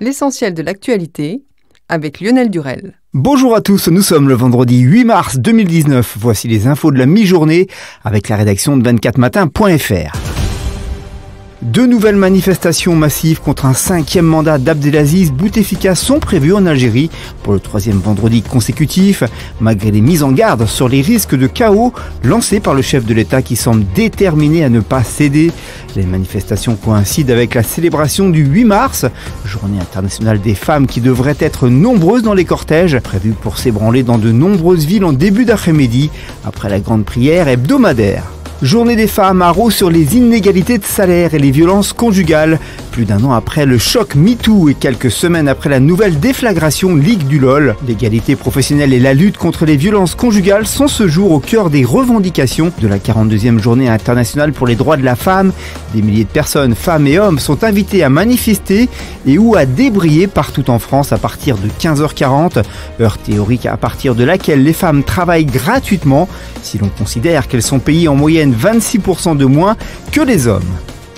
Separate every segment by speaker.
Speaker 1: L'essentiel de l'actualité avec Lionel Durel.
Speaker 2: Bonjour à tous, nous sommes le vendredi 8 mars 2019. Voici les infos de la mi-journée avec la rédaction de 24matin.fr. Deux nouvelles manifestations massives contre un 5e mandat d'Abdelaziz Bouteflika sont prévues en Algérie pour le 3e vendredi consécutif, malgré les mises en garde sur les risques de chaos lancés par le chef de l'État qui semble déterminé à ne pas céder. Les manifestations coïncident avec la célébration du 8 mars, journée internationale des femmes qui devrait être nombreuses dans les cortèges, prévues pour s'ébranler dans de nombreuses villes en début d'après-midi, après la grande prière hebdomadaire. Journée des femmes à Rho sur les inégalités de salaire et les violences conjugales. Plus d'un an après le choc MeToo et quelques semaines après la nouvelle déflagration Ligue du LOL, l'égalité professionnelle et la lutte contre les violences conjugales sont ce jour au cœur des revendications de la 42e journée internationale pour les droits de la femme. Des milliers de personnes, femmes et hommes, sont invités à manifester et ou à débrayer partout en France à partir de 15h40, heure théorique à partir de laquelle les femmes travaillent gratuitement si l'on considère qu'elles sont payées en moyenne 26% de moins que les hommes.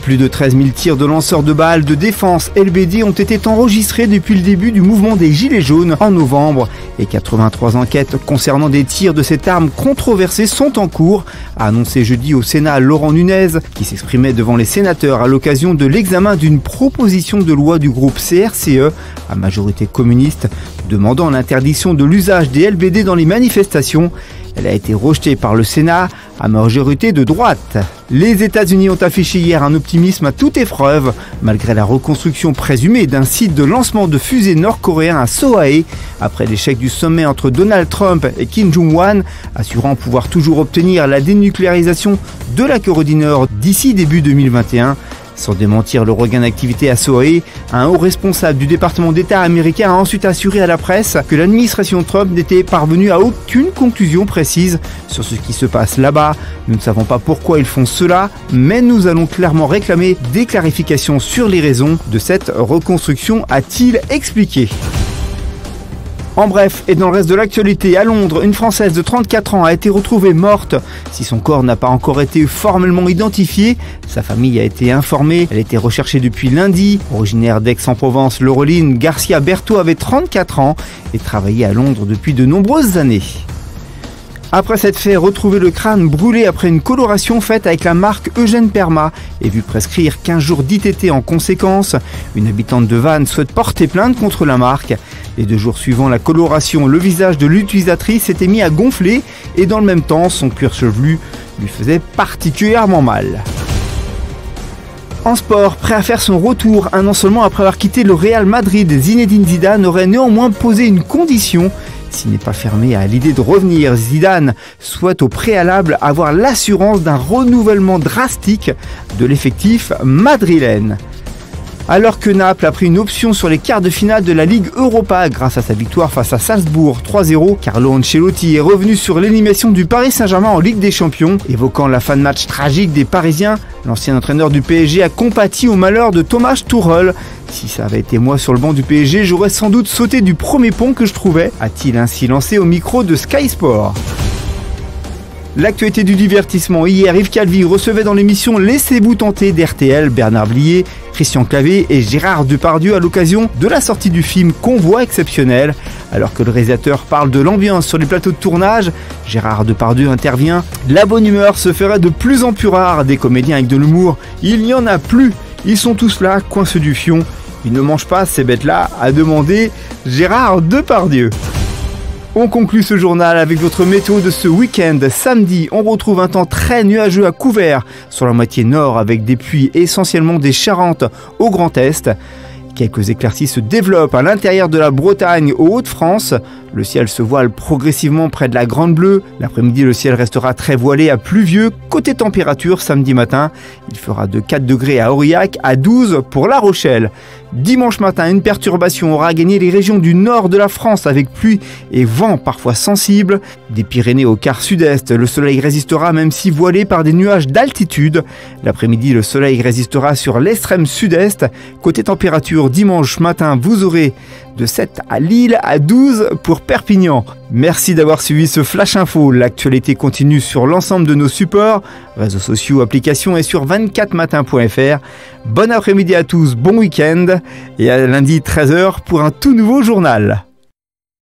Speaker 2: Plus de 13 000 tirs de lanceurs de balles de défense LBD ont été enregistrés depuis le début du mouvement des Gilets jaunes en novembre et 83 enquêtes concernant des tirs de cette arme controversée sont en cours, a annoncé jeudi au Sénat Laurent Nunez, qui s'exprimait devant les sénateurs à l'occasion de l'examen d'une proposition de loi du groupe CRCE, à majorité communiste, demandant l'interdiction de l'usage des LBD dans les manifestations. Elle a été rejetée par le Sénat à majorité de droite. Les États-Unis ont affiché hier un optimisme à toute épreuve, malgré la reconstruction présumée d'un site de lancement de fusées nord-coréen à Sohae, après l'échec du sommet entre Donald Trump et Kim Jong-un, assurant pouvoir toujours obtenir la dénucléarisation de la Corée du Nord d'ici début 2021. Sans démentir le regain d'activité à Sohae, un haut responsable du département d'État américain a ensuite assuré à la presse que l'administration Trump n'était parvenue à aucune conclusion précise sur ce qui se passe là-bas. Nous ne savons pas pourquoi ils font cela, mais nous allons clairement réclamer des clarifications sur les raisons de cette reconstruction, a-t-il expliqué. En bref, et dans le reste de l'actualité, à Londres, une Française de 34 ans a été retrouvée morte. Si son corps n'a pas encore été formellement identifié, sa famille a été informée. Elle était recherchée depuis lundi. Originaire d'Aix-en-Provence, Laureline Garcia Berthaud avait 34 ans et travaillait à Londres depuis de nombreuses années. Après s'être fait retrouver le crâne brûlé après une coloration faite avec la marque Eugène Perma et vu prescrire 15 jours d'ITT en conséquence, une habitante de Vannes souhaite porter plainte contre la marque. Les 2 jours suivant la coloration, le visage de l'utilisatrice s'était mis à gonfler et dans le même temps, son cuir chevelu lui faisait particulièrement mal. En sport, prêt à faire son retour un an seulement après avoir quitté le Real Madrid, Zinedine Zidane aurait néanmoins posé une condition. S'il n'est pas fermé à l'idée de revenir, Zidane souhaite au préalable avoir l'assurance d'un renouvellement drastique de l'effectif madrilène. Alors que Naples a pris une option sur les quarts de finale de la Ligue Europa grâce à sa victoire face à Salzbourg 3-0, Carlo Ancelotti est revenu sur l'élimination du Paris Saint-Germain en Ligue des Champions. Évoquant la fin de match tragique des Parisiens, l'ancien entraîneur du PSG a compati au malheur de Thomas Tuchel. Si ça avait été moi sur le banc du PSG, j'aurais sans doute sauté du premier pont que je trouvais, a-t-il ainsi lancé au micro de Sky Sport. L'actualité du divertissement. Hier, Yves Calvi recevait dans l'émission Laissez-vous tenter d'RTL Bernard Blier, Christian Clavier et Gérard Depardieu à l'occasion de la sortie du film Convoi exceptionnel. Alors que le réalisateur parle de l'ambiance sur les plateaux de tournage, Gérard Depardieu intervient. La bonne humeur se ferait de plus en plus rare. Des comédiens avec de l'humour, il n'y en a plus. Ils sont tous là, coinceux du fion. Ils ne mangent pas ces bêtes-là, a demandé Gérard Depardieu. On conclut ce journal avec votre météo de ce week-end. Samedi, on retrouve un temps très nuageux à couvert sur la moitié nord avec des pluies essentiellement des Charentes au Grand Est. Quelques éclaircies se développent à l'intérieur de la Bretagne aux Hauts-de-France. Le ciel se voile progressivement près de la Grande Bleue. L'après-midi, le ciel restera très voilé à pluvieux. Côté température, samedi matin, il fera de 4 degrés à Aurillac à 12 pour La Rochelle. Dimanche matin, une perturbation aura gagné les régions du nord de la France avec pluie et vent parfois sensibles. Des Pyrénées au quart sud-est, le soleil résistera même si voilé par des nuages d'altitude. L'après-midi, le soleil résistera sur l'extrême sud-est. Côté température, dimanche matin, vous aurez de 7 à Lille, à 12 pour Perpignan. Merci d'avoir suivi ce Flash Info. L'actualité continue sur l'ensemble de nos supports, réseaux sociaux, applications et sur 24matin.fr. Bon après-midi à tous, bon week-end et à lundi 13h pour un tout nouveau journal.